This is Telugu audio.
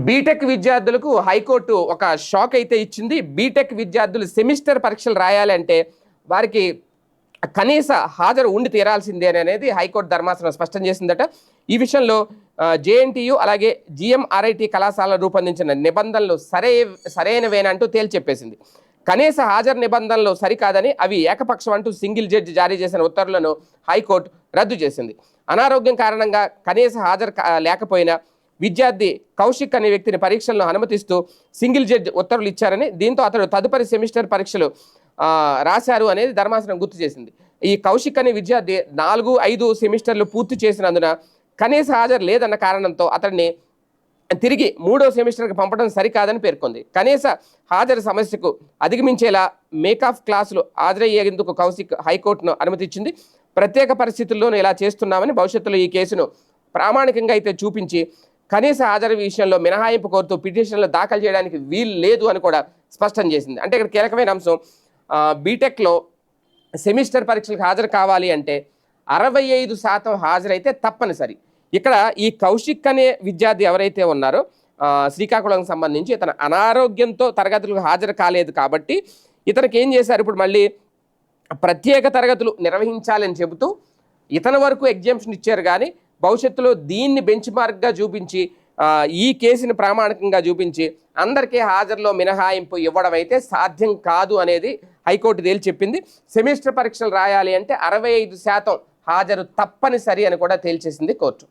బీటెక్ విద్యార్థులకు హైకోర్టు ఒక షాక్ అయితే ఇచ్చింది. బీటెక్ విద్యార్థులు సెమిస్టర్ పరీక్షలు రాయాలంటే వారికి కనీస హాజరు ఉండి తీరాల్సిందే అనేది హైకోర్టు ధర్మాసనం స్పష్టం చేసిందట. ఈ విషయంలో జేఎన్టీయు అలాగే జిఎంఆర్ఐటి కళాశాల రూపొందించిన నిబంధనలు సరైనవేనంటూ తేల్చెప్పేసింది. కనీస హాజరు నిబంధనలు సరికాదని, అవి ఏకపక్షం అంటూ సింగిల్ జడ్జి జారీ చేసిన ఉత్తర్వులను హైకోర్టు రద్దు చేసింది. అనారోగ్యం కారణంగా కనీస హాజరు లేకపోయినా విద్యార్థి కౌశిక్ అనే వ్యక్తిని పరీక్షలను అనుమతిస్తూ సింగిల్ జడ్జి ఉత్తర్వులు ఇచ్చారని, దీంతో అతడు తదుపరి సెమిస్టర్ పరీక్షలు రాశారు అనేది ధర్మాసనం గుర్తు చేసింది. ఈ కౌశిక్ అనే విద్యార్థి 4-5 సెమిస్టర్లు పూర్తి చేసినందున కనీస హాజరు లేదన్న కారణంతో అతడిని తిరిగి 3వ సెమిస్టర్కి పంపడం సరికాదని పేర్కొంది. కనీస హాజరు సమస్యకు అధిగమించేలా మేకాఫ్ క్లాసులు హాజరయ్యేందుకు కౌశిక్ హైకోర్టును అనుమతించింది. ప్రత్యేక పరిస్థితుల్లోనూ ఇలా చేస్తున్నామని, భవిష్యత్తులో ఈ కేసును ప్రామాణికంగా అయితే చూపించి కనీస హాజరు విషయంలో మినహాయింపు కోరుతూ పిటిషన్లు దాఖలు చేయడానికి వీలు లేదు అని కూడా స్పష్టం చేసింది. అంటే ఇక్కడ కీలకమైన అంశం, బీటెక్లో సెమిస్టర్ పరీక్షలకు హాజరు కావాలి అంటే 65% హాజరైతే తప్పనిసరి. ఇక్కడ ఈ కౌశిక్ అనే విద్యార్థి ఎవరైతే ఉన్నారో శ్రీకాకుళంకి సంబంధించి, ఇతను అనారోగ్యంతో తరగతులకు హాజరు కాలేదు కాబట్టి ఇతనికి ఏం చేశారు, ఇప్పుడు మళ్ళీ ప్రత్యేక తరగతులు నిర్వహించాలని చెబుతూ ఇతని వరకు ఎగ్జామ్షన్ ఇచ్చారు. కానీ భవిష్యత్తులో దీన్ని బెంచ్ మార్క్గా చూపించి ఈ కేసుని ప్రామాణికంగా చూపించి అందరికీ హాజరులో మినహాయింపు ఇవ్వడం అయితే సాధ్యం కాదు అనేది హైకోర్టు తేల్చెప్పింది. సెమిస్టర్ పరీక్షలు రాయాలి అంటే 65% హాజరు తప్పనిసరి అని కూడా తేల్చేసింది కోర్టు.